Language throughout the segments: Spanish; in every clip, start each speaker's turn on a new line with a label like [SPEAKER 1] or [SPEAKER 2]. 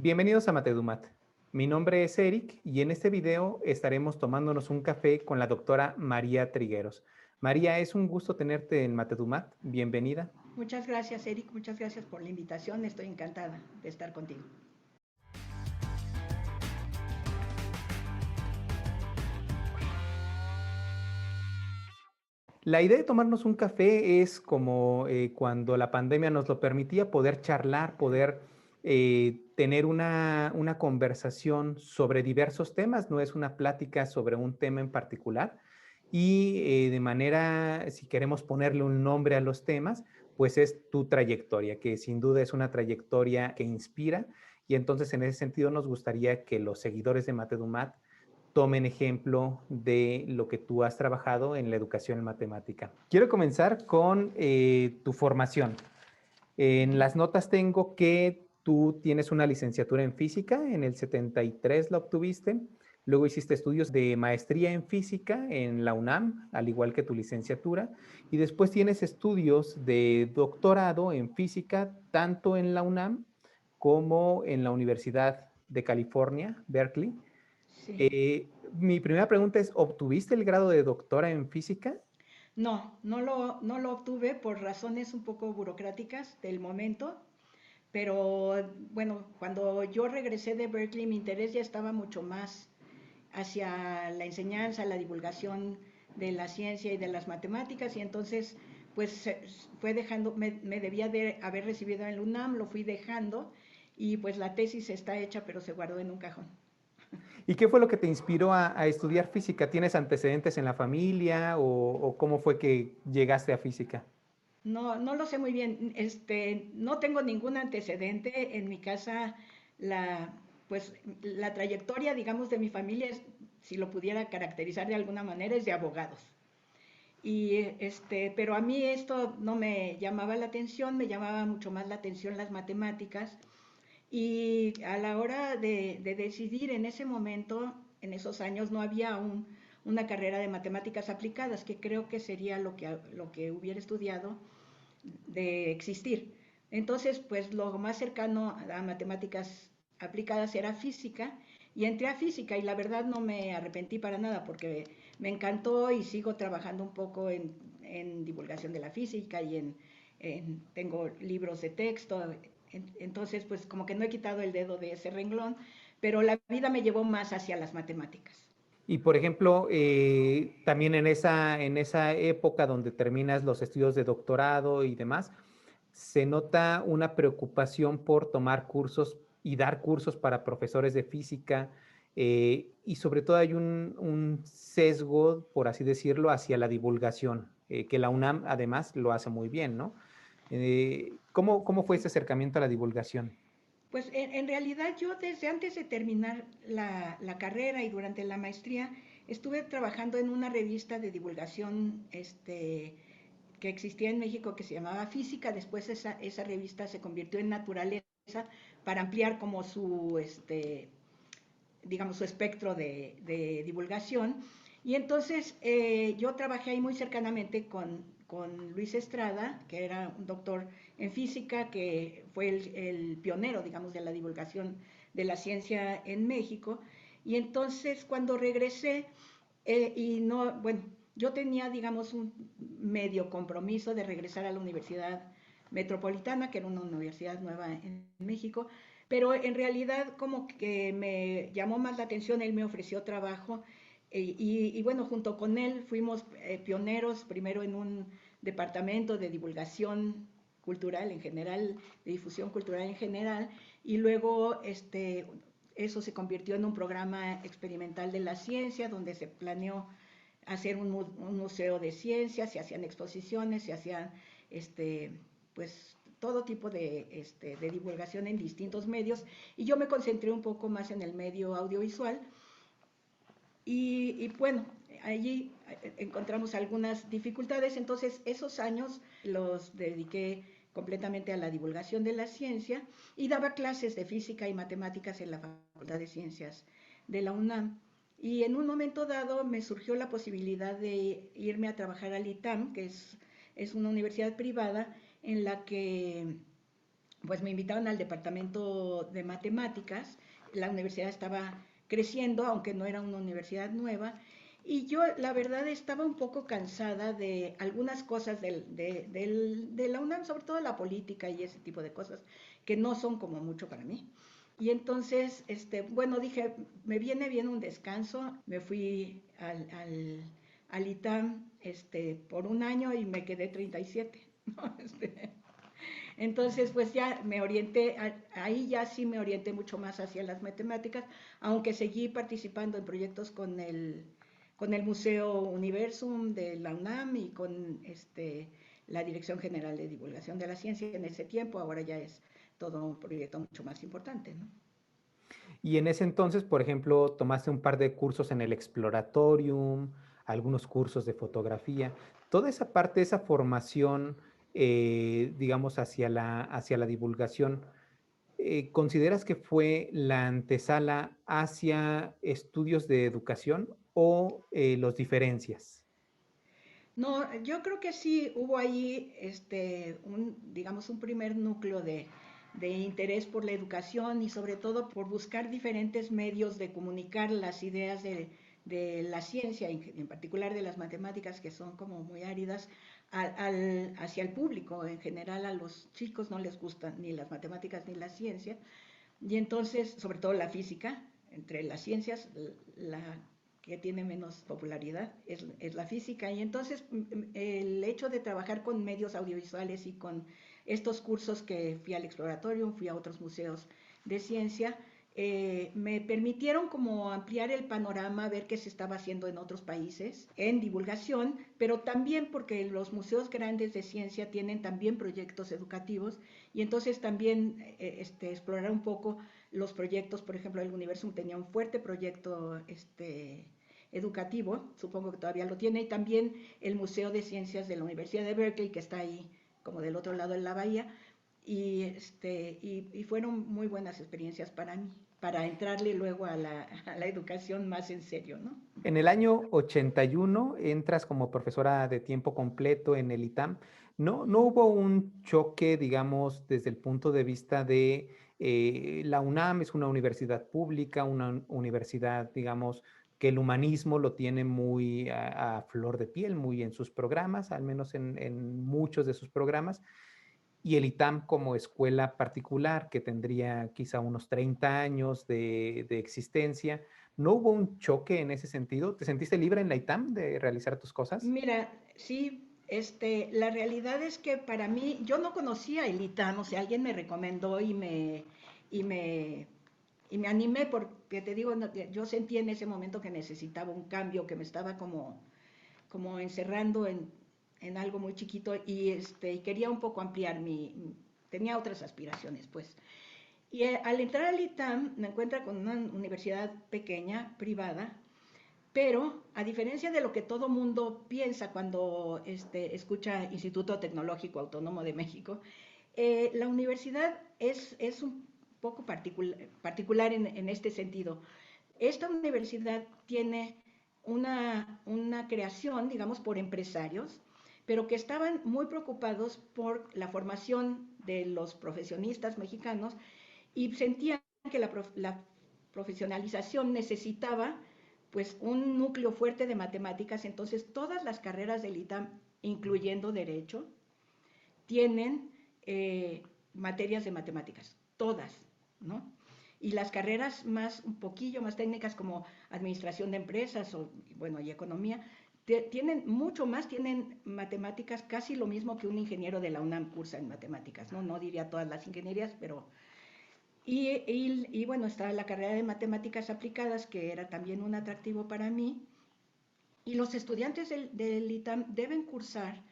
[SPEAKER 1] Bienvenidos a Matedumat. Mi nombre es Eric y en este video estaremos tomándonos un café con la doctora María Trigueros. María, es un gusto tenerte en Matedumat. Bienvenida.
[SPEAKER 2] Muchas gracias, Eric. Muchas gracias por la invitación. Estoy encantada de estar contigo.
[SPEAKER 1] La idea de tomarnos un café es como cuando la pandemia nos lo permitía, poder charlar, poder tener una conversación sobre diversos temas. No es una plática sobre un tema en particular. Y de manera, si queremos ponerle un nombre a los temas, pues es tu trayectoria, que sin duda es una trayectoria que inspira. Y entonces en ese sentido nos gustaría que los seguidores de Matedumat tomen ejemplo de lo que tú has trabajado en la educación en matemática. Quiero comenzar con tu formación. En las notas tengo que tú tienes una licenciatura en física, en el 73 la obtuviste, luego hiciste estudios de maestría en física en la UNAM, al igual que tu licenciatura, y después tienes estudios de doctorado en física, tanto en la UNAM como en la Universidad de California, Berkeley.
[SPEAKER 2] Sí.
[SPEAKER 1] Mi primera pregunta es, ¿obtuviste el grado de doctora en física?
[SPEAKER 2] No lo obtuve por razones un poco burocráticas del momento, pero bueno, cuando yo regresé de Berkeley mi interés ya estaba mucho más hacia la enseñanza, la divulgación de la ciencia y de las matemáticas y entonces pues fue dejando, me debía de haber recibido en el UNAM, lo fui dejando y pues la tesis está hecha pero se guardó en un cajón.
[SPEAKER 1] ¿Y qué fue lo que te inspiró a estudiar física? ¿Tienes antecedentes en la familia o cómo fue que llegaste a física?
[SPEAKER 2] No lo sé muy bien. No tengo ningún antecedente en mi casa. La, pues, la trayectoria, digamos, de mi familia, si lo pudiera caracterizar de alguna manera, es de abogados. Pero a mí esto no me llamaba la atención, me llamaba mucho más la atención las matemáticas. Y a la hora de decidir en ese momento, en esos años, no había una carrera de matemáticas aplicadas, que creo que sería lo que hubiera estudiado de existir. Entonces, pues lo más cercano a matemáticas aplicadas era física y entré a física y la verdad no me arrepentí para nada porque me encantó y sigo trabajando un poco en divulgación de la física y tengo libros de texto. Entonces, pues como que no he quitado el dedo de ese renglón, pero la vida me llevó más hacia las matemáticas.
[SPEAKER 1] Y por ejemplo, también en esa época donde terminas los estudios de doctorado y demás, se nota una preocupación por tomar cursos y dar cursos para profesores de física, y sobre todo hay un sesgo, por así decirlo, hacia la divulgación, que la UNAM además lo hace muy bien, ¿no? ¿Cómo fue ese acercamiento a la divulgación?
[SPEAKER 2] Pues en realidad yo desde antes de terminar la carrera y durante la maestría estuve trabajando en una revista de divulgación que existía en México que se llamaba Física. Después esa revista se convirtió en Naturaleza para ampliar como digamos, su espectro de divulgación. Y entonces yo trabajé ahí muy cercanamente con Luis Estrada, que era un doctor en física, que fue el pionero, digamos, de la divulgación de la ciencia en México. Y entonces cuando regresé, y no, bueno, yo tenía, digamos, un medio compromiso de regresar a la Universidad Metropolitana, que era una universidad nueva en México, pero en realidad como que me llamó más la atención, él me ofreció trabajo y bueno, junto con él fuimos pioneros, primero en un departamento de divulgación cultural en general, de difusión cultural en general, y luego eso se convirtió en un programa experimental de la ciencia, donde se planeó hacer un museo de ciencias, se hacían exposiciones, se hacían pues todo tipo de divulgación en distintos medios y yo me concentré un poco más en el medio audiovisual y bueno, allí encontramos algunas dificultades, entonces esos años los dediqué completamente a la divulgación de la ciencia y daba clases de física y matemáticas en la Facultad de Ciencias de la UNAM. Y en un momento dado me surgió la posibilidad de irme a trabajar al ITAM, que es una universidad privada en la que pues me invitaron al departamento de matemáticas. La universidad estaba creciendo, aunque no era una universidad nueva, y yo la verdad estaba un poco cansada de algunas cosas de la UNAM, sobre todo la política y ese tipo de cosas, que no son como mucho para mí. Y entonces, bueno, dije, me viene bien un descanso, me fui al ITAM por un año y me quedé 37, ¿no? Entonces, pues ya me orienté, ahí ya sí me orienté mucho más hacia las matemáticas, aunque seguí participando en proyectos con el Museo Universum de la UNAM y con la Dirección General de Divulgación de la Ciencia en ese tiempo. Ahora ya es todo un proyecto mucho más importante, ¿no?
[SPEAKER 1] Y en ese entonces, por ejemplo, tomaste un par de cursos en el Exploratorium, algunos cursos de fotografía. Toda esa parte, esa formación, digamos, hacia la divulgación, ¿consideras que fue la antesala hacia estudios de educación o los diferencias?
[SPEAKER 2] No, yo creo que sí hubo ahí, digamos, un primer núcleo de interés por la educación y sobre todo por buscar diferentes medios de comunicar las ideas de la ciencia, en particular de las matemáticas, que son como muy áridas, hacia el público. En general a los chicos no les gustan ni las matemáticas ni la ciencia, y entonces, sobre todo la física, entre las ciencias, la que tiene menos popularidad es la física. Y entonces el hecho de trabajar con medios audiovisuales y con estos cursos que fui al Exploratorium, fui a otros museos de ciencia, me permitieron como ampliar el panorama, ver qué se estaba haciendo en otros países en divulgación, pero también porque los museos grandes de ciencia tienen también proyectos educativos y entonces también explorar un poco los proyectos. Por ejemplo, el Universum tenía un fuerte proyecto educativo, supongo que todavía lo tiene, y también el Museo de Ciencias de la Universidad de Berkeley, que está ahí como del otro lado de la bahía, y fueron muy buenas experiencias para mí, para entrarle luego a la educación más en serio, ¿no?
[SPEAKER 1] En el año 81 entras como profesora de tiempo completo en el ITAM. No hubo un choque, digamos, desde el punto de vista de la UNAM es una universidad pública, una universidad, digamos, que el humanismo lo tiene muy a flor de piel, muy en sus programas, al menos en muchos de sus programas, y el ITAM como escuela particular que tendría quizá unos 30 años de existencia. ¿No hubo un choque en ese sentido? ¿Te sentiste libre en la ITAM de realizar tus cosas?
[SPEAKER 2] Mira, sí, la realidad es que para mí, yo no conocía el ITAM, o sea, alguien me recomendó y me, y me animé porque te digo, yo sentí en ese momento que necesitaba un cambio, que me estaba como encerrando en algo muy chiquito y quería un poco ampliar tenía otras aspiraciones, pues. Y al entrar al ITAM me encuentro con una universidad pequeña, privada, pero a diferencia de lo que todo mundo piensa cuando escucha Instituto Tecnológico Autónomo de México, la universidad es un poco particular en este sentido. Esta universidad tiene una creación, digamos, por empresarios, pero que estaban muy preocupados por la formación de los profesionistas mexicanos y sentían que la profesionalización necesitaba pues un núcleo fuerte de matemáticas. Entonces todas las carreras del ITAM, incluyendo derecho, tienen materias de matemáticas, todas, ¿no? Y las carreras un poquillo más técnicas como administración de empresas o, bueno, y economía, tienen mucho más, tienen matemáticas, casi lo mismo que un ingeniero de la UNAM cursa en matemáticas, ¿no? No diría todas las ingenierías, pero... bueno, está la carrera de matemáticas aplicadas, que era también un atractivo para mí, y los estudiantes del ITAM deben cursar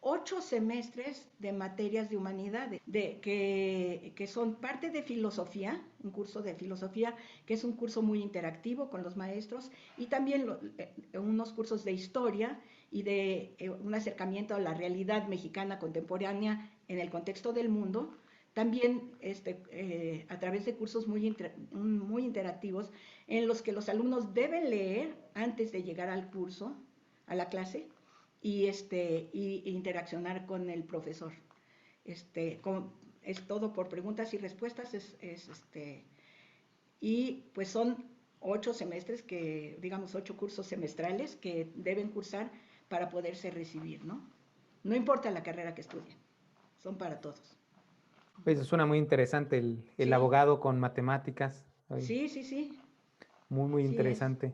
[SPEAKER 2] 8 semestres de materias de humanidades, que son parte de filosofía, un curso de filosofía, que es un curso muy interactivo con los maestros, y también unos cursos de historia y de un acercamiento a la realidad mexicana contemporánea en el contexto del mundo, también a través de cursos muy interactivos en los que los alumnos deben leer antes de llegar al curso, a la clase, y interaccionar con el profesor. Este, con, es todo por preguntas y respuestas, y pues son 8 semestres que, digamos, 8 cursos semestrales que deben cursar para poderse recibir, ¿no? No importa la carrera que estudien, son para todos.
[SPEAKER 1] Pues suena muy interesante el
[SPEAKER 2] Sí,
[SPEAKER 1] abogado con matemáticas. Ay,
[SPEAKER 2] sí, sí, sí,
[SPEAKER 1] muy, muy
[SPEAKER 2] sí es.
[SPEAKER 1] interesante.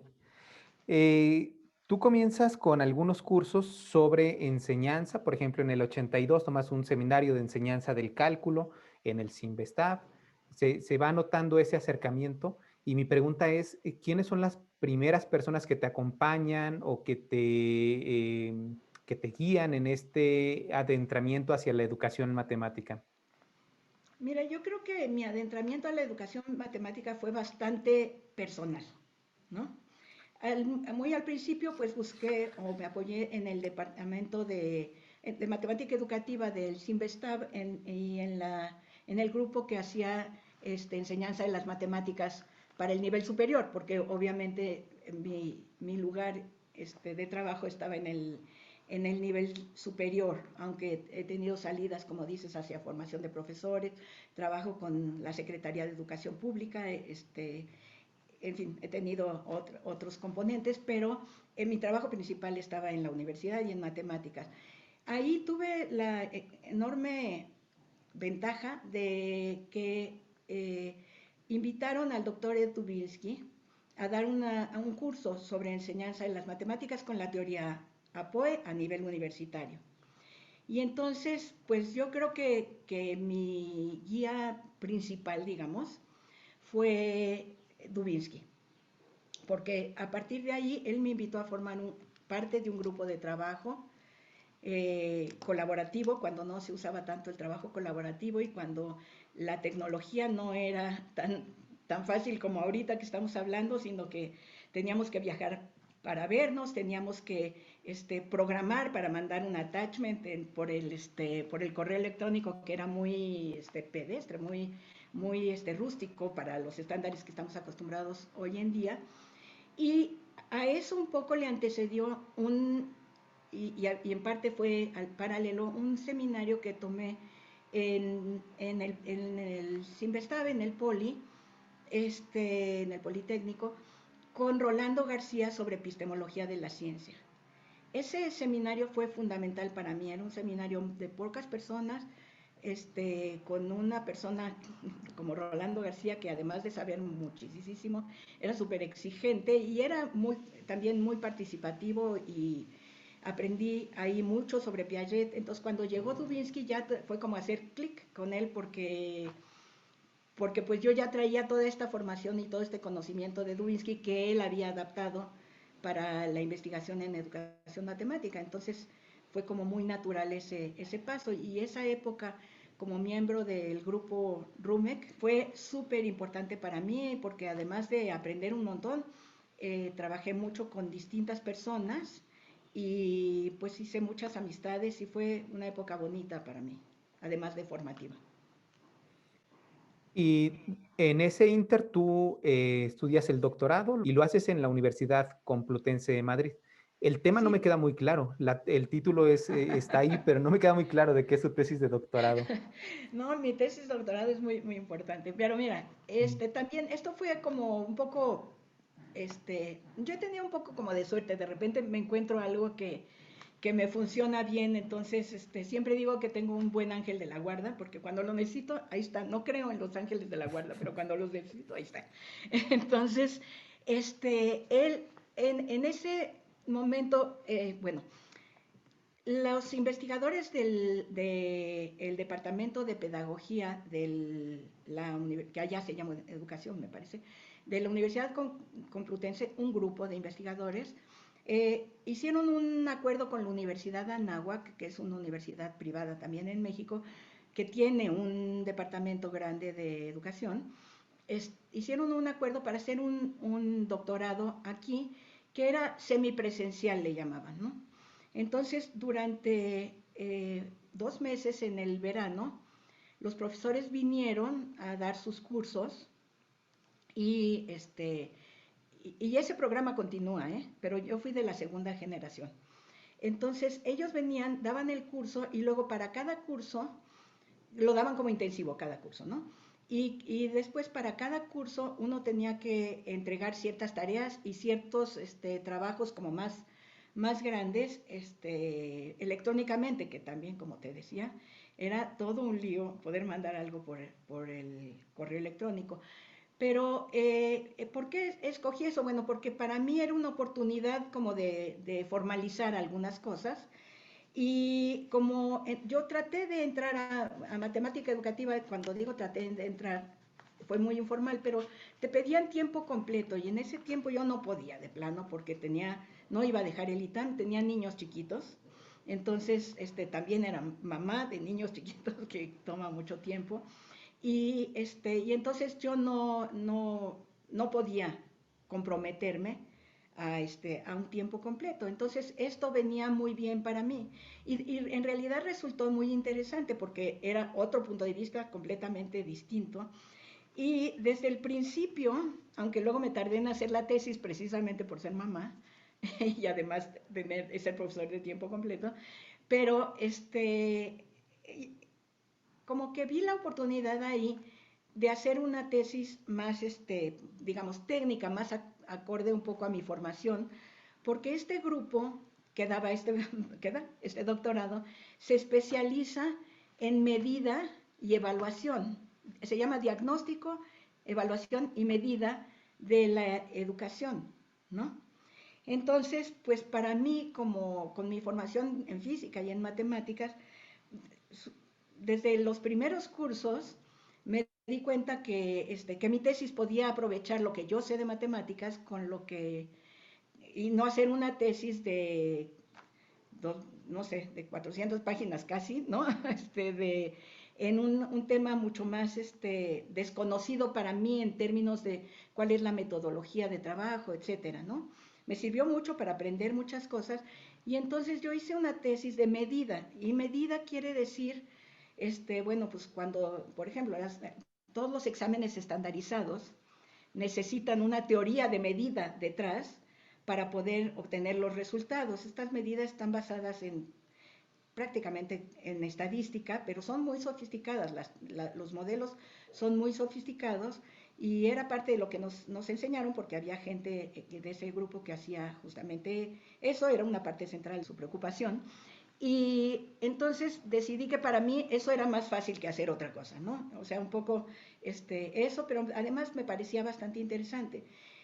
[SPEAKER 1] Eh, Tú comienzas con algunos cursos sobre enseñanza, por ejemplo, en el 82 tomas un seminario de enseñanza del cálculo en el Sinvestav, se va notando ese acercamiento y mi pregunta es, ¿quiénes son las primeras personas que te acompañan o que te guían en este adentramiento hacia la educación matemática?
[SPEAKER 2] Mira, yo creo que mi adentramiento a la educación matemática fue bastante personal, ¿no? Muy al principio, pues busqué o me apoyé en el departamento de matemática educativa del Sinvestav y en el grupo que hacía enseñanza de las matemáticas para el nivel superior, porque obviamente mi lugar de trabajo estaba en el nivel superior, aunque he tenido salidas, como dices, hacia formación de profesores, trabajo con la Secretaría de Educación Pública, en fin, he tenido otros componentes, pero en mi trabajo principal estaba en la universidad y en matemáticas. Ahí tuve la enorme ventaja de que invitaron al doctor Ed Dubinsky a dar a un curso sobre enseñanza de las matemáticas con la teoría APOE a nivel universitario. Y entonces, pues yo creo que mi guía principal, digamos, fue Dubinsky, porque a partir de ahí él me invitó a formar parte de un grupo de trabajo colaborativo, cuando no se usaba tanto el trabajo colaborativo y cuando la tecnología no era tan fácil como ahorita que estamos hablando, sino que teníamos que viajar para vernos, teníamos que programar para mandar un attachment por el correo electrónico que era muy pedestre, muy rústico para los estándares que estamos acostumbrados hoy en día. Y a eso un poco le antecedió y en parte fue al paralelo, un seminario que tomé en el Sinvestav, en el Poli, en el Politécnico, con Rolando García sobre epistemología de la ciencia. Ese seminario fue fundamental para mí, era un seminario de pocas personas, con una persona como Rolando García, que además de saber muchísimo, era súper exigente y era también muy participativo y aprendí ahí mucho sobre Piaget. Entonces cuando llegó Dubinsky ya fue como hacer clic con él porque pues yo ya traía toda esta formación y todo este conocimiento de Dubinsky que él había adaptado para la investigación en educación matemática. Entonces fue como muy natural ese paso y esa época como miembro del grupo RUMEC fue súper importante para mí porque además de aprender un montón, trabajé mucho con distintas personas y pues hice muchas amistades y fue una época bonita para mí, además de formativa.
[SPEAKER 1] Y en ese inter tú estudias el doctorado y lo haces en la Universidad Complutense de Madrid. El tema no me
[SPEAKER 2] Sí,
[SPEAKER 1] queda muy claro. El título está ahí, pero no me queda muy claro de qué es su tesis de doctorado.
[SPEAKER 2] no, mi tesis de doctorado es muy importante, pero mira,
[SPEAKER 1] Mm.
[SPEAKER 2] también, esto fue como un poco, yo he tenido un poco como de suerte, de repente me encuentro algo que me funciona bien, entonces, siempre digo que tengo un buen ángel de la guarda, porque cuando lo necesito, ahí está, no creo en los ángeles de la guarda, pero cuando los necesito, ahí está. Entonces, él, en ese momento, bueno, los investigadores del Departamento de Pedagogía que allá se llama Educación, me parece, de la Universidad Complutense, un grupo de investigadores, hicieron un acuerdo con la Universidad de Anáhuac, que es una universidad privada también en México, que tiene un departamento grande de educación. Hicieron un acuerdo para hacer un doctorado aquí, que era semipresencial, le llamaban, ¿no? Entonces, durante 2 meses en el verano, los profesores vinieron a dar sus cursos y, y ese programa continúa, ¿eh? Pero yo fui de la segunda generación. Entonces, ellos venían, daban el curso y luego para cada curso lo daban como intensivo cada curso, ¿no? Y después para cada curso uno tenía que entregar ciertas tareas y ciertos trabajos como más grandes electrónicamente, que también, como te decía, era todo un lío poder mandar algo por el correo electrónico. Pero, ¿por qué escogí eso? Bueno, porque para mí era una oportunidad como de formalizar algunas cosas y como yo traté de entrar a matemática educativa, cuando digo traté de entrar, fue muy informal, pero te pedían tiempo completo y en ese tiempo yo no podía de plano porque no iba a dejar el ITAM, tenía niños chiquitos, entonces también era mamá de niños chiquitos que toma mucho tiempo y entonces yo no podía comprometerme a un tiempo completo. Entonces esto venía muy bien para mí y en realidad resultó muy interesante porque era otro punto de vista completamente distinto. Y desde el principio, aunque luego me tardé en hacer la tesis precisamente por ser mamá y además ser profesor de tiempo completo, pero como que vi la oportunidad ahí de hacer una tesis más, digamos, técnica, más acorde un poco a mi formación, porque este grupo que daba que da este doctorado se especializa en medida y evaluación. Se llama diagnóstico, evaluación y medida de la educación, ¿no? Entonces, pues para mí, como con mi formación en física y en matemáticas, desde los primeros cursos me di cuenta que mi tesis podía aprovechar lo que yo sé de matemáticas con lo que, y no hacer una tesis de, no sé, de 400 páginas casi, ¿no? En un tema mucho más desconocido para mí en términos de cuál es la metodología de trabajo, etcétera, ¿no? Me sirvió mucho para aprender muchas cosas y entonces yo hice una tesis de medida y medida quiere decir bueno, pues cuando, por ejemplo, todos los exámenes estandarizados necesitan una teoría de medida detrás para poder obtener los resultados. Estas medidas están basadas prácticamente en estadística, pero son muy sofisticadas, los modelos son muy sofisticados y era parte de lo que nos enseñaron porque había gente de ese grupo que hacía justamente eso, era una parte central de su preocupación. Y entonces decidí que para mí eso era más fácil que hacer otra cosa, ¿no? O sea, un poco eso, pero además me parecía bastante interesante.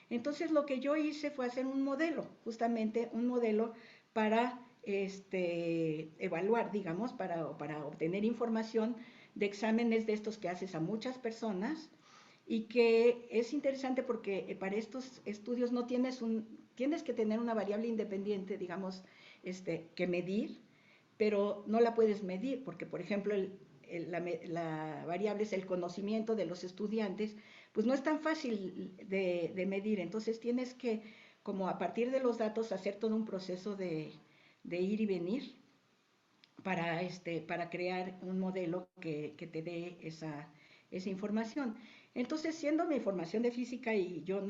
[SPEAKER 2] Entonces lo que yo hice fue hacer un modelo, justamente un modelo para evaluar, digamos, para obtener información de exámenes de estos que haces a muchas personas y que es interesante porque para estos estudios no tienes que tener una variable independiente, digamos, que medir, pero no la puedes medir porque, por ejemplo, la variable es el conocimiento de los estudiantes, pues no es tan fácil de medir, entonces tienes que, como a partir de los datos, hacer todo un proceso de ir y venir para crear un modelo que te dé esa información. Entonces, siendo mi formación de física y yo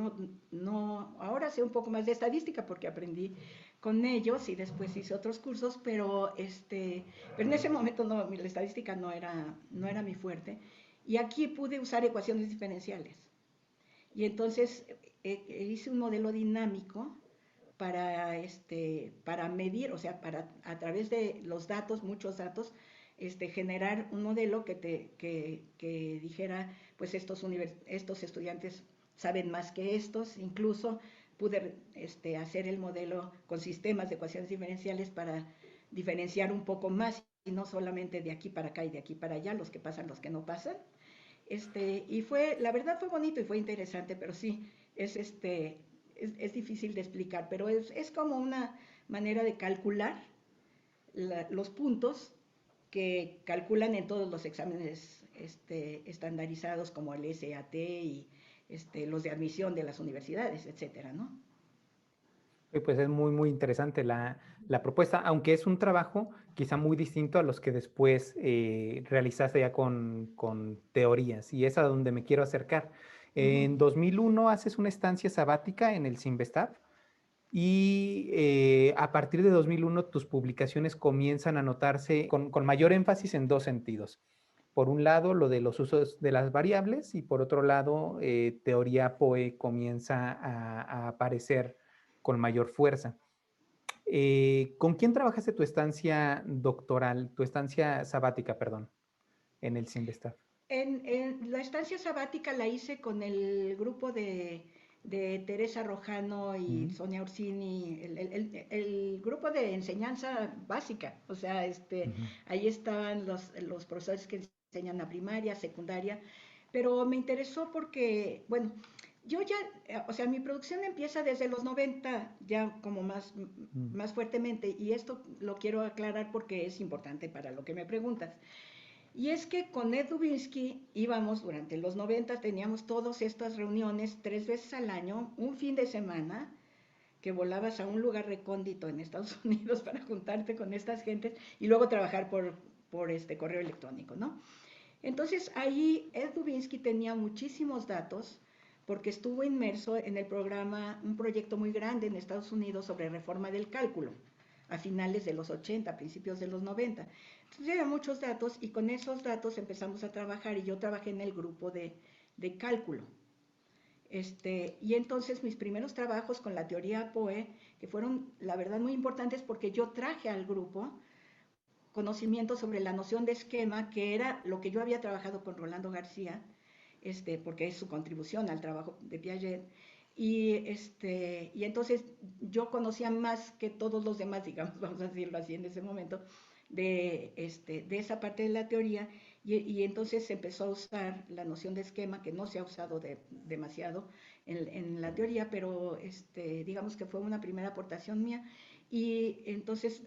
[SPEAKER 2] ahora sé un poco más de estadística porque aprendí con ellos y después hice otros cursos, pero en ese momento la estadística no era mi fuerte. Y aquí pude usar ecuaciones diferenciales. Y entonces hice un modelo dinámico para medir, o sea, a través de los datos, muchos datos, generar un modelo que dijera, pues estos estudiantes saben más que estos, incluso pude hacer el modelo con sistemas de ecuaciones diferenciales para diferenciar un poco más y no solamente de aquí para acá y de aquí para allá, los que pasan, los que no pasan. La verdad fue bonito y fue interesante, pero sí, es difícil de explicar, pero es como una manera de calcular los puntos que calculan en todos los exámenes estandarizados como el SAT y los de admisión de las universidades, etcétera, ¿no?
[SPEAKER 1] Pues es muy, muy interesante la propuesta, aunque es un trabajo quizá muy distinto a los que después realizaste ya con teorías, y es a donde me quiero acercar.
[SPEAKER 2] Ujú.
[SPEAKER 1] En 2001 haces una estancia sabática en el CIMBESTAB y a partir de 2001 tus publicaciones comienzan a notarse con mayor énfasis en dos sentidos. Por un lado, lo de los usos de las variables y por otro lado, teoría POE comienza a aparecer con mayor fuerza. ¿Con quién trabajaste tu estancia doctoral, tu estancia sabática, perdón, en el CIMBESTAF?
[SPEAKER 2] En la estancia sabática la hice con el grupo de Teresa Rojano y
[SPEAKER 1] Mm,
[SPEAKER 2] Sonia Orsini, el grupo de enseñanza básica. O sea,
[SPEAKER 1] ujú,
[SPEAKER 2] ahí estaban los profesores que enseñan la primaria, secundaria, pero me interesó porque, bueno, yo ya, o sea, mi producción empieza desde los 90 ya como
[SPEAKER 1] mm,
[SPEAKER 2] más fuertemente, y esto lo quiero aclarar porque es importante para lo que me preguntas. Y es que con Ed Dubinsky íbamos durante los 90, teníamos todas estas reuniones 3 veces al año, un fin de semana, que volabas a un lugar recóndito en Estados Unidos para juntarte con estas gentes y luego trabajar por este correo electrónico, ¿no? Entonces ahí Ed Dubinsky tenía muchísimos datos porque estuvo inmerso en el programa, un proyecto muy grande en Estados Unidos sobre reforma del cálculo a finales de los 80, principios de los 90. Entonces eran muchos datos y con esos datos empezamos a trabajar y yo trabajé en el grupo de cálculo. Y entonces mis primeros trabajos con la teoría POE, que fueron la verdad muy importantes porque yo traje al grupo conocimiento sobre la noción de esquema, que era lo que yo había trabajado con Rolando García, porque es su contribución al trabajo de Piaget. Y entonces yo conocía más que todos los demás, digamos, vamos a decirlo así en ese momento, de esa parte de la teoría, y entonces se empezó a usar la noción de esquema, que no se ha usado demasiado en la teoría, pero digamos que fue una primera aportación mía. Y entonces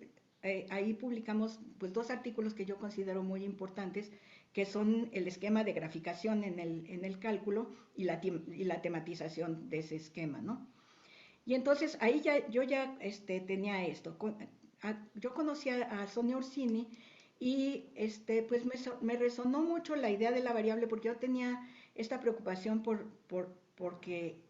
[SPEAKER 2] ahí publicamos pues 2 artículos que yo considero muy importantes, que son el esquema de graficación en el cálculo y la tematización de ese esquema, ¿no? Y entonces ahí yo ya tenía esto. Yo conocía a Sonia Orsini y pues me resonó mucho la idea de la variable porque yo tenía esta preocupación porque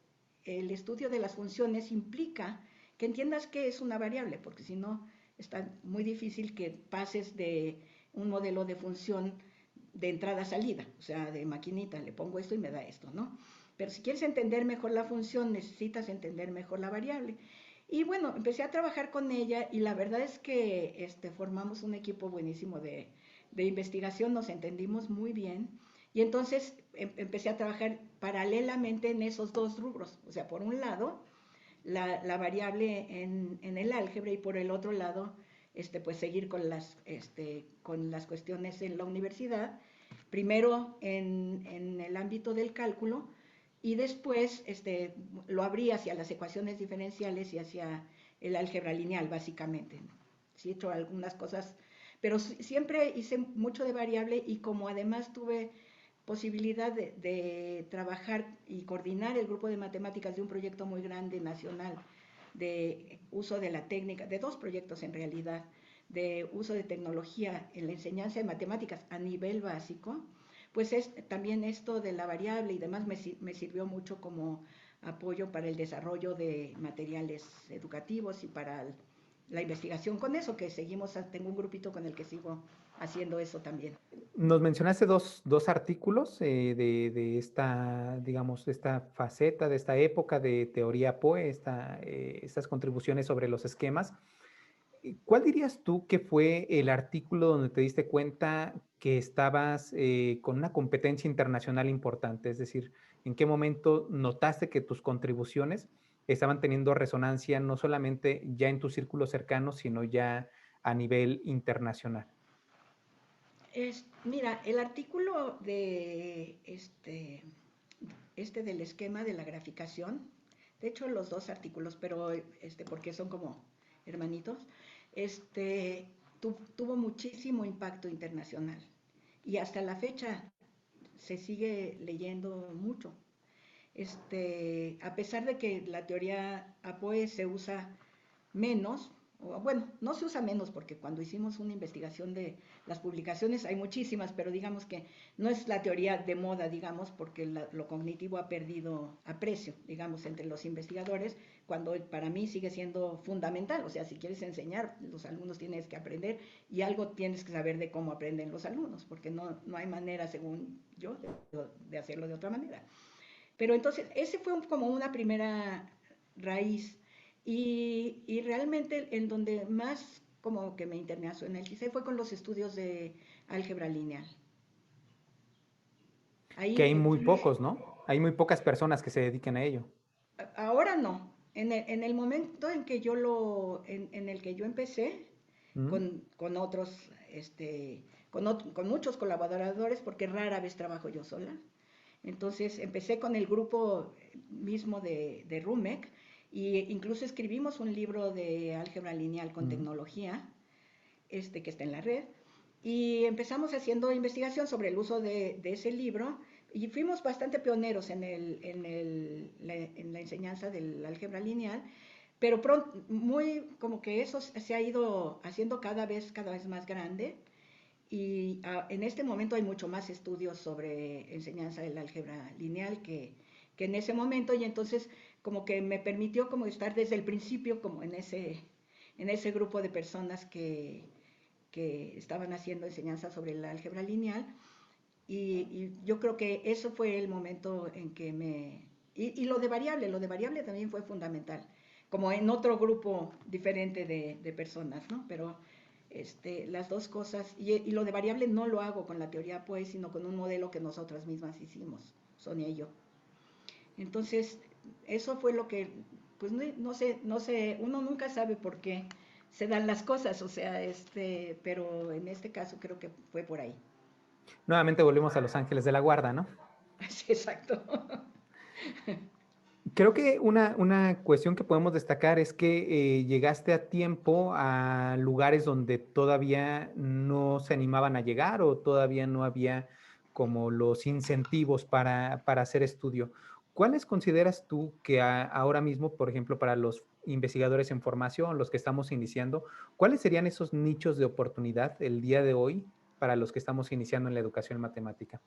[SPEAKER 2] el estudio de las funciones implica que entiendas qué es una variable, porque si no está muy difícil que pases de un modelo de función de entrada a salida, o sea, de maquinita, le pongo esto y me da esto, ¿no? Pero si quieres entender mejor la función, necesitas entender mejor la variable. Y bueno, empecé a trabajar con ella y la verdad es que formamos un equipo buenísimo de investigación, nos entendimos muy bien y entonces empecé a trabajar paralelamente en esos 2 rubros. O sea, por un lado, la variable en el álgebra y por el otro lado, pues seguir con las cuestiones en la universidad, primero en el ámbito del cálculo y después lo abrí hacia las ecuaciones diferenciales y hacia el álgebra lineal, básicamente. Sí he hecho algunas cosas, pero siempre hice mucho de variable y como además tuve posibilidad de trabajar y coordinar el grupo de matemáticas de un proyecto muy grande nacional de uso de la técnica, de 2 proyectos en realidad, de uso de tecnología en la enseñanza de matemáticas a nivel básico, pues también esto de la variable y demás me sirvió mucho como apoyo para el desarrollo de materiales educativos y para la investigación con eso, que seguimos, tengo un grupito con el que sigo haciendo eso también.
[SPEAKER 1] Nos mencionaste dos artículos de esta, digamos, de esta faceta, de esta época de teoría POE, estas contribuciones sobre los esquemas. ¿Cuál dirías tú que fue el artículo donde te diste cuenta que estabas con una competencia internacional importante? Es decir, ¿en qué momento notaste que tus contribuciones estaban teniendo resonancia no solamente ya en tu círculo cercano, sino ya a nivel internacional?
[SPEAKER 2] Mira, el artículo de del esquema de la graficación, de hecho los 2 artículos, pero porque son como hermanitos, tuvo muchísimo impacto internacional y hasta la fecha se sigue leyendo mucho. A pesar de que la teoría APOE se usa menos, bueno, no se usa menos porque cuando hicimos una investigación de las publicaciones hay muchísimas, pero digamos que no es la teoría de moda, digamos, porque lo cognitivo ha perdido aprecio, digamos, entre los investigadores, cuando para mí sigue siendo fundamental. O sea, si quieres enseñar, los alumnos tienes que aprender y algo tienes que saber de cómo aprenden los alumnos, porque no hay manera, según yo, de hacerlo de otra manera. Pero entonces, ese fue como una primera raíz. Y realmente en donde más como que me internacionalicé fue con los estudios de álgebra lineal.
[SPEAKER 1] Que
[SPEAKER 2] Ahí,
[SPEAKER 1] hay muy pocos, ¿no? Hay muy pocas personas que se dediquen a ello.
[SPEAKER 2] ahora no. En el momento en que en el que yo empecé
[SPEAKER 1] ¿Mm?
[SPEAKER 2] con otros, con muchos colaboradores, porque rara vez trabajo yo sola. Entonces empecé con el grupo mismo de RUMEC e incluso escribimos un libro de álgebra lineal con
[SPEAKER 1] ¿Mm?
[SPEAKER 2] tecnología, que está en la red, y empezamos haciendo investigación sobre el uso de ese libro y fuimos bastante pioneros en la enseñanza del álgebra lineal, pero pronto, muy como que eso se ha ido haciendo cada vez más grande y en este momento hay mucho más estudios sobre enseñanza del álgebra lineal que en ese momento y entonces como que me permitió como estar desde el principio como en ese grupo de personas que estaban haciendo enseñanza sobre el álgebra lineal y yo creo que eso fue el momento en que y lo de variable también fue fundamental, como en otro grupo diferente de personas, ¿no? Pero las dos cosas, y lo de variable no lo hago con la teoría pues, sino con un modelo que nosotras mismas hicimos, Sonia y yo. Entonces, eso fue lo que, pues no sé, uno nunca sabe por qué se dan las cosas, o sea, pero en este caso creo que fue por ahí.
[SPEAKER 1] Nuevamente volvemos a los ángeles de la guarda, ¿no?
[SPEAKER 2] Sí, exacto.
[SPEAKER 1] Creo que una cuestión que podemos destacar es que llegaste a tiempo a lugares donde todavía no se animaban a llegar o todavía no había como los incentivos para hacer estudio. ¿Cuáles consideras tú que ahora mismo, por ejemplo, para los investigadores en formación, los que estamos iniciando, cuáles serían esos nichos de oportunidad el día de hoy para los que estamos iniciando en la educación matemática?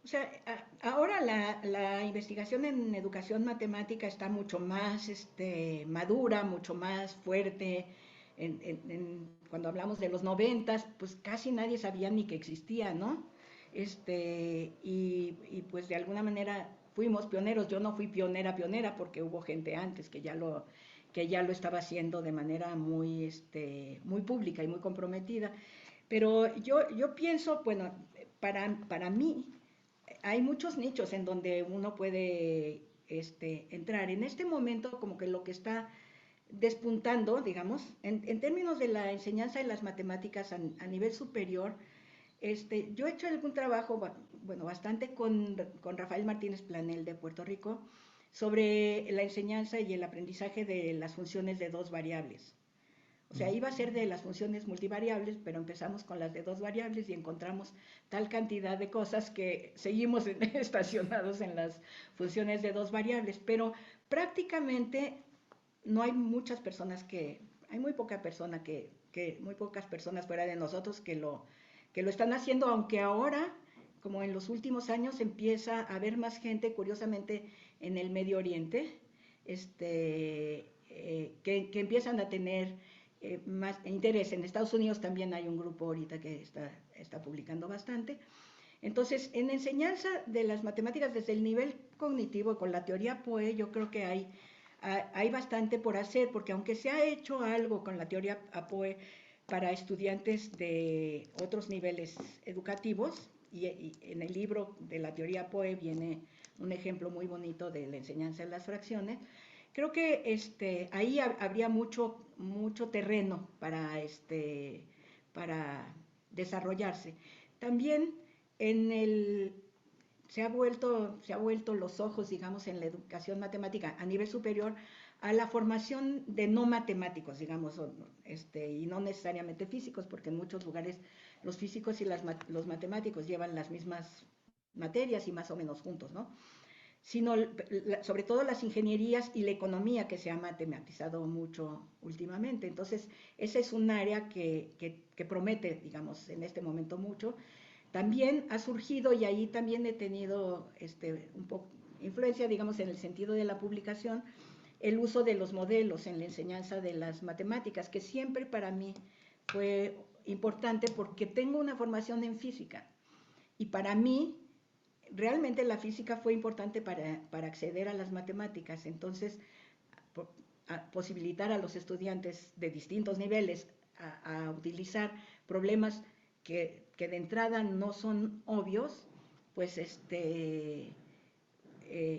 [SPEAKER 2] O sea, ahora la investigación en educación matemática está mucho más madura, mucho más fuerte. Cuando hablamos de los noventas, pues casi nadie sabía ni que existía, ¿no? Y pues de alguna manera fuimos pioneros. Yo no fui pionera porque hubo gente antes que ya lo estaba haciendo de manera muy pública y muy comprometida. Pero yo pienso, bueno, para mí, hay muchos nichos en donde uno puede entrar. En este momento, como que lo que está despuntando, digamos, en términos de la enseñanza de las matemáticas a nivel superior, yo he hecho algún trabajo, bueno, bastante con Rafael Martínez Planel de Puerto Rico sobre la enseñanza y el aprendizaje de las funciones de dos variables. O sea, iba a ser de las funciones multivariables, pero empezamos con las de dos variables y encontramos tal cantidad de cosas que seguimos estacionados en las funciones de dos variables. Pero prácticamente no hay muchas personas hay muy poca persona muy pocas personas fuera de nosotros que lo están haciendo, aunque ahora, como en los últimos años, empieza a haber más gente, curiosamente, en el Medio Oriente, que empiezan a tener más interés. En Estados Unidos también hay un grupo ahorita que está publicando bastante. Entonces, en enseñanza de las matemáticas desde el nivel cognitivo con la teoría POE, yo creo que hay bastante por hacer, porque aunque se ha hecho algo con la teoría POE para estudiantes de otros niveles educativos, y en el libro de la teoría POE viene un ejemplo muy bonito de la enseñanza de las fracciones, creo que ahí habría mucho terreno para desarrollarse. También en el, se ha vuelto los ojos, digamos, en la educación matemática a nivel superior a la formación de no matemáticos, digamos, y no necesariamente físicos, porque en muchos lugares los físicos y los matemáticos llevan las mismas materias y más o menos juntos, ¿no? sino sobre todo las ingenierías y la economía que se ha matematizado mucho últimamente. Entonces, ese es un área que promete, digamos, en este momento mucho. También ha surgido, y ahí también he tenido un poco influencia, digamos, en el sentido de la publicación, el uso de los modelos en la enseñanza de las matemáticas, que siempre para mí fue importante porque tengo una formación en física. Y para mí, realmente la física fue importante para acceder a las matemáticas. Entonces, posibilitar a los estudiantes de distintos niveles a utilizar problemas que de entrada no son obvios, pues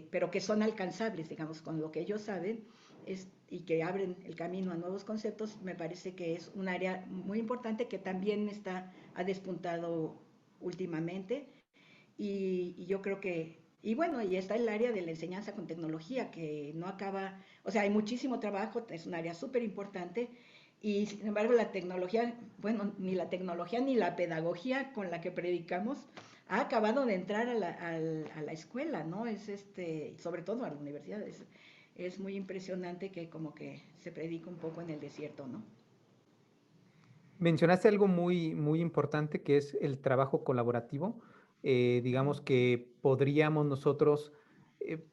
[SPEAKER 2] pero que son alcanzables, digamos, con lo que ellos saben, y que abren el camino a nuevos conceptos, me parece que es un área muy importante que también ha despuntado últimamente. Y yo creo que, y bueno, y está el área de la enseñanza con tecnología, que no acaba, o sea, hay muchísimo trabajo, es un área súper importante, y sin embargo la tecnología, bueno, ni la tecnología ni la pedagogía con la que predicamos ha acabado de entrar a la escuela, ¿no? Sobre todo a la universidad, es muy impresionante que como que se predica un poco en el desierto, ¿no?
[SPEAKER 1] Mencionaste algo muy, muy importante que es el trabajo colaborativo. Digamos que podríamos nosotros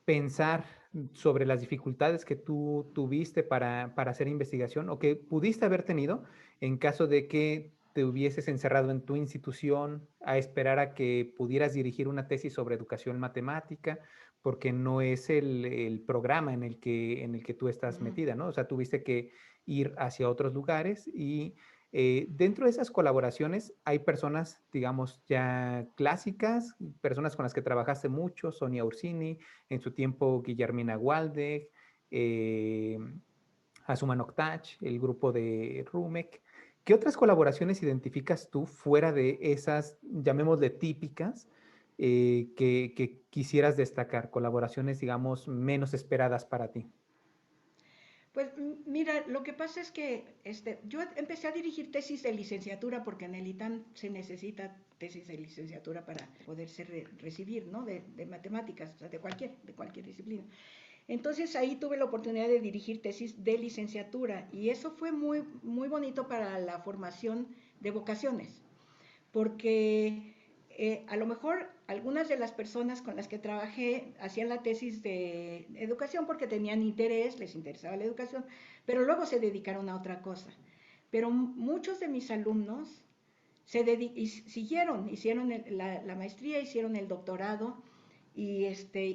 [SPEAKER 1] pensar sobre las dificultades que tú tuviste para hacer investigación o que pudiste haber tenido en caso de que te hubieses encerrado en tu institución a esperar a que pudieras dirigir una tesis sobre educación matemática, porque no es el programa en el que tú estás
[SPEAKER 2] Ujú.
[SPEAKER 1] metida, ¿no? O sea, tuviste que ir hacia otros lugares y dentro de esas colaboraciones hay personas, digamos, ya clásicas, personas con las que trabajaste mucho, Sonia Ursini, en su tiempo Guillermina Waldeck, eh, Asuman Oktach, el grupo de Rumek. ¿Qué otras colaboraciones identificas tú fuera de esas, llamémosle típicas, que quisieras destacar? Colaboraciones, digamos, menos esperadas para ti.
[SPEAKER 2] Pues mira, lo que pasa es que yo empecé a dirigir tesis de licenciatura porque en el ITAM se necesita tesis de licenciatura para poderse recibir, ¿no? De matemáticas, o sea, de cualquier disciplina. Entonces ahí tuve la oportunidad de dirigir tesis de licenciatura y eso fue muy, muy bonito para la formación de vocaciones, porque a lo mejor algunas de las personas con las que trabajé hacían la tesis de educación porque tenían interés, les interesaba la educación, pero luego se dedicaron a otra cosa. Pero muchos de mis alumnos hicieron la maestría, hicieron el doctorado y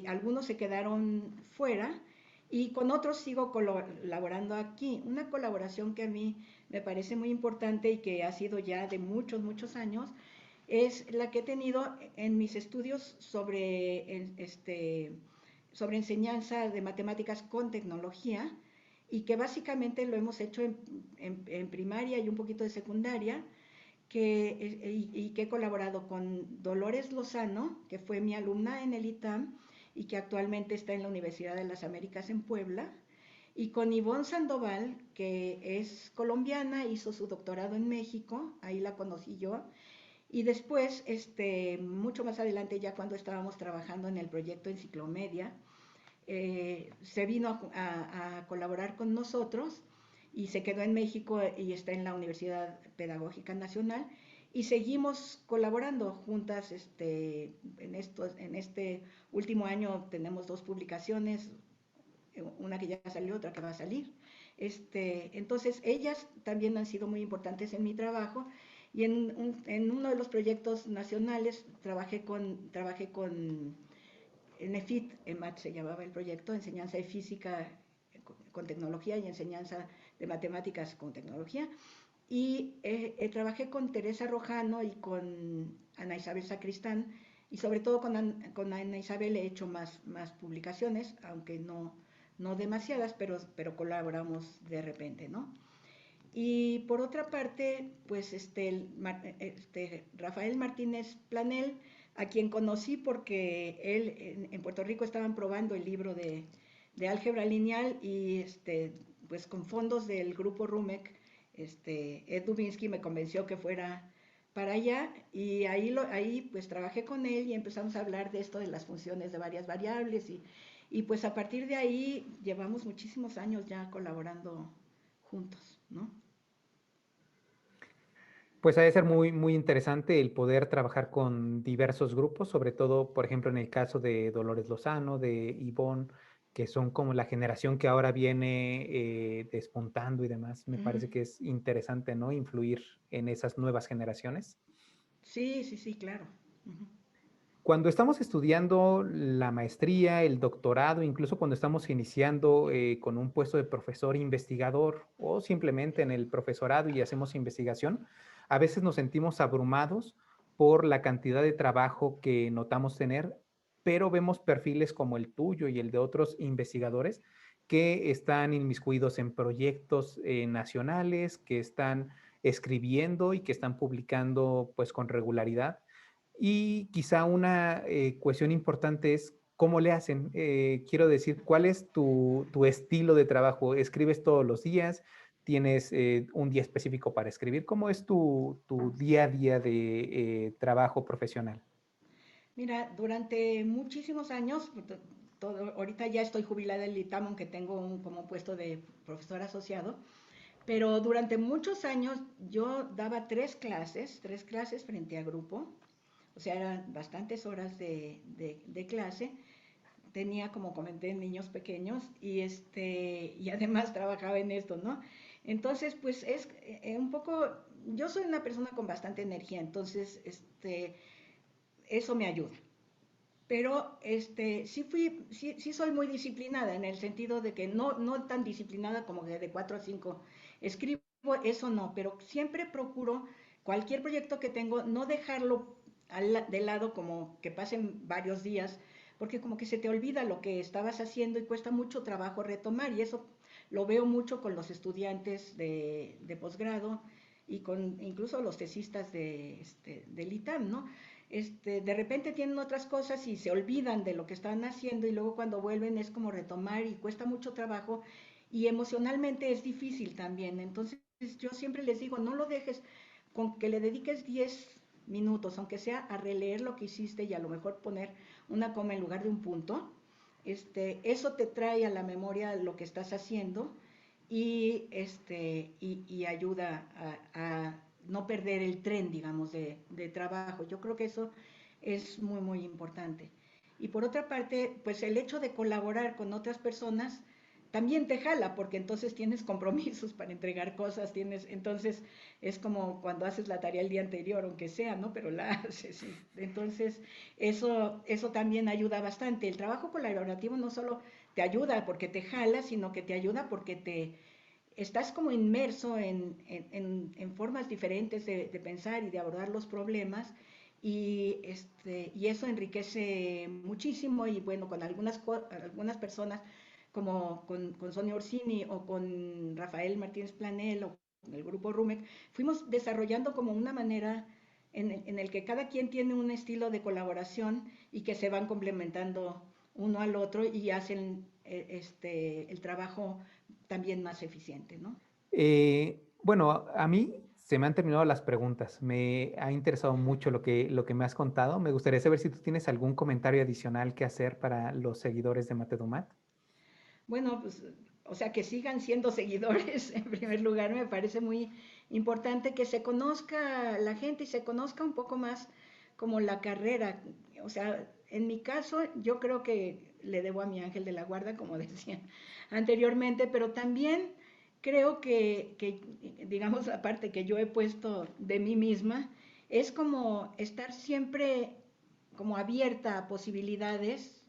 [SPEAKER 2] algunos se quedaron fuera y con otros sigo colaborando aquí. Una colaboración que a mí me parece muy importante y que ha sido ya de muchos, muchos años, es la que he tenido en mis estudios sobre enseñanza de matemáticas con tecnología y que básicamente lo hemos hecho en primaria y un poquito de secundaria, y que he colaborado con Dolores Lozano, que fue mi alumna en el ITAM y que actualmente está en la Universidad de las Américas en Puebla, y con Ivonne Sandoval, que es colombiana, hizo su doctorado en México, ahí la conocí yo, y después, mucho más adelante, ya cuando estábamos trabajando en el proyecto Enciclomedia, se vino a colaborar con nosotros y se quedó en México y está en la Universidad Pedagógica Nacional y seguimos colaborando juntas. En este último año tenemos dos publicaciones, una que ya salió, otra que va a salir. Entonces, ellas también han sido muy importantes en mi trabajo y en uno de los proyectos nacionales trabajé con NEFIT, EMAT se llamaba el proyecto, enseñanza de física con tecnología y enseñanza de matemáticas con tecnología. Y trabajé con Teresa Rojano y con Ana Isabel Sacristán, y sobre todo con Ana Isabel he hecho más publicaciones, aunque no demasiadas, pero colaboramos de repente, ¿no? Y por otra parte, pues Rafael Martínez Planel, a quien conocí porque él en Puerto Rico estaban probando el libro de álgebra lineal y pues con fondos del grupo RUMEC, Ed Dubinsky me convenció que fuera para allá y ahí pues trabajé con él y empezamos a hablar de esto de las funciones de varias variables y pues a partir de ahí llevamos muchísimos años ya colaborando juntos, ¿no?
[SPEAKER 1] Pues ha de ser muy, muy interesante el poder trabajar con diversos grupos, sobre todo, por ejemplo, en el caso de Dolores Lozano, de Ivonne, que son como la generación que ahora viene despuntando y demás. Me
[SPEAKER 2] Ujú.
[SPEAKER 1] parece que es interesante, ¿no? Influir en esas nuevas generaciones.
[SPEAKER 2] Sí, sí, sí, claro. Ujú.
[SPEAKER 1] Cuando estamos estudiando la maestría, el doctorado, incluso cuando estamos iniciando con un puesto de profesor investigador o simplemente en el profesorado y hacemos investigación, a veces nos sentimos abrumados por la cantidad de trabajo que notamos tener, pero vemos perfiles como el tuyo y el de otros investigadores que están inmiscuidos en proyectos nacionales, que están escribiendo y que están publicando pues con regularidad. Y quizá una cuestión importante es cómo le hacen. Quiero decir, ¿cuál es tu estilo de trabajo? ¿Escribes todos los días? ¿Tienes un día específico para escribir? ¿Cómo es tu día a día de trabajo profesional?
[SPEAKER 2] Mira, durante muchísimos años, ahorita ya estoy jubilada del ITAM, aunque tengo un como puesto de profesor asociado, pero durante muchos años yo daba tres clases frente a grupo, o sea, eran bastantes horas de clase. Tenía, como comenté, niños pequeños y además trabajaba en esto, ¿no? Entonces, pues es un poco, yo soy una persona con bastante energía, entonces, eso me ayuda. Pero sí soy muy disciplinada en el sentido de que no tan disciplinada como que de 4 a 5 escribo, eso no, pero siempre procuro cualquier proyecto que tengo no dejarlo de lado como que pasen varios días, porque como que se te olvida lo que estabas haciendo y cuesta mucho trabajo retomar, y eso lo veo mucho con los estudiantes de posgrado y con incluso los tesistas del ITAM, ¿no? De repente tienen otras cosas y se olvidan de lo que están haciendo y luego cuando vuelven es como retomar y cuesta mucho trabajo y emocionalmente es difícil también. Entonces yo siempre les digo, no lo dejes con que le dediques 10 minutos, aunque sea a releer lo que hiciste y a lo mejor poner una coma en lugar de un punto. Eso te trae a la memoria lo que estás haciendo y ayuda a no perder el tren, digamos, de trabajo. Yo creo que eso es muy, muy importante. Y por otra parte, pues el hecho de colaborar con otras personas también te jala, porque entonces tienes compromisos para entregar cosas, entonces es como cuando haces la tarea el día anterior, aunque sea, ¿no? Pero la haces, sí. Entonces, eso también ayuda bastante. El trabajo colaborativo no solo te ayuda porque te jala, sino que te ayuda porque estás como inmerso en formas diferentes de pensar y de abordar los problemas y eso enriquece muchísimo y bueno, con algunas personas como con Sonia Orsini o con Rafael Martínez Planel o con el grupo Rumec, fuimos desarrollando como una manera en el que cada quien tiene un estilo de colaboración y que se van complementando uno al otro y hacen el trabajo también más eficiente, ¿no?
[SPEAKER 1] Bueno, a mí se me han terminado las preguntas. Me ha interesado mucho lo que me has contado. Me gustaría saber si tú tienes algún comentario adicional que hacer para los seguidores de Matedomat.
[SPEAKER 2] Bueno, pues, o sea, que sigan siendo seguidores, en primer lugar, me parece muy importante que se conozca la gente y se conozca un poco más como la carrera. O sea, en mi caso, yo creo que le debo a mi ángel de la guarda, como decía anteriormente, pero también creo que digamos, la parte que yo he puesto de mí misma, es como estar siempre como abierta a posibilidades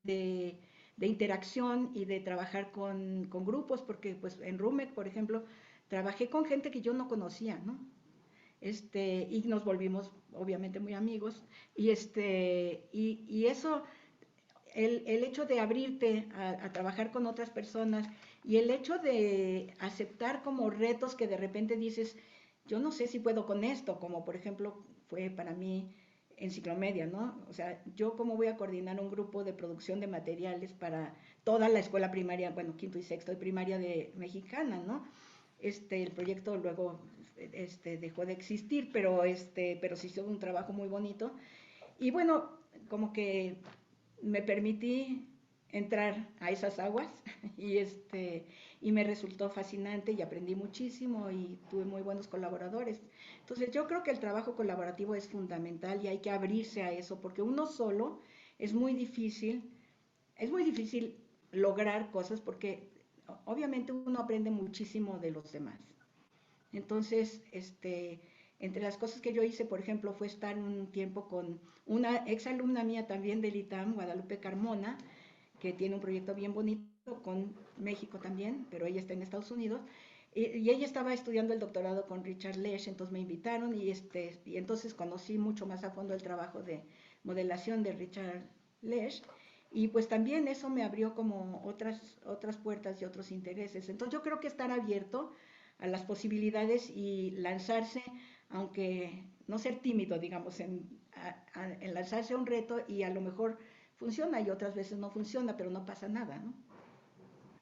[SPEAKER 2] de de interacción y de trabajar con grupos, porque pues en Rumek, por ejemplo, trabajé con gente que yo no conocía, ¿no? Y nos volvimos obviamente muy amigos, y eso, el hecho de abrirte trabajar con otras personas y el hecho de aceptar como retos que de repente dices, yo no sé si puedo con esto, como por ejemplo fue para mí Enciclomedia, ¿no? O sea, yo cómo voy a coordinar un grupo de producción de materiales para toda la escuela primaria, bueno, quinto y sexto de primaria de mexicana, ¿no? El proyecto luego dejó de existir, pero sí hizo un trabajo muy bonito. Y bueno, como que me permití entrar a esas aguas y, y me resultó fascinante y aprendí muchísimo y tuve muy buenos colaboradores. Entonces yo creo que el trabajo colaborativo es fundamental y hay que abrirse a eso porque uno solo es muy difícil, es muy difícil lograr cosas porque obviamente uno aprende muchísimo de los demás. Entonces, entre las cosas que yo hice, por ejemplo, fue estar un tiempo con una exalumna mía también del ITAM, Guadalupe Carmona, que tiene un proyecto bien bonito con México también, pero ella está en Estados Unidos. Y ella estaba estudiando el doctorado con Richard Lesh, entonces me invitaron y entonces conocí mucho más a fondo el trabajo de modelación de Richard Lesh. Y pues también eso me abrió como otras puertas y otros intereses. Entonces yo creo que estar abierto a las posibilidades y lanzarse, aunque no ser tímido, digamos, en lanzarse a un reto y a lo mejor funciona y otras veces no funciona, pero no pasa nada, ¿no?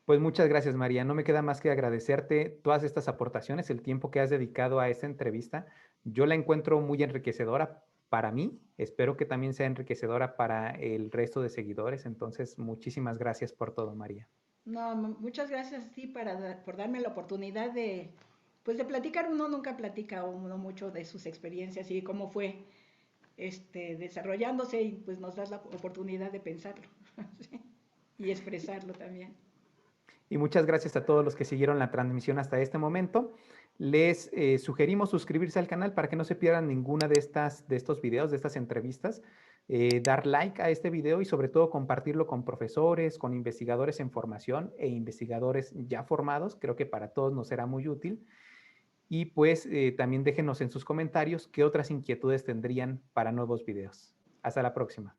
[SPEAKER 1] Pues muchas gracias, María. No me queda más que agradecerte todas estas aportaciones, el tiempo que has dedicado a esta entrevista. Yo la encuentro muy enriquecedora para mí. Espero que también sea enriquecedora para el resto de seguidores. Entonces, muchísimas gracias por todo, María.
[SPEAKER 2] No, muchas gracias a ti por darme la oportunidad de, pues de platicar. Uno nunca platica uno mucho de sus experiencias y cómo fue desarrollándose y pues nos das la oportunidad de pensarlo ¿sí? Y expresarlo también.
[SPEAKER 1] Y muchas gracias a todos los que siguieron la transmisión hasta este momento. Les sugerimos suscribirse al canal para que no se pierdan ninguna de estos videos, de estas entrevistas. Dar like a este video y sobre todo compartirlo con profesores, con investigadores en formación e investigadores ya formados. Creo que para todos nos será muy útil. Y pues también déjenos en sus comentarios qué otras inquietudes tendrían para nuevos videos. Hasta la próxima.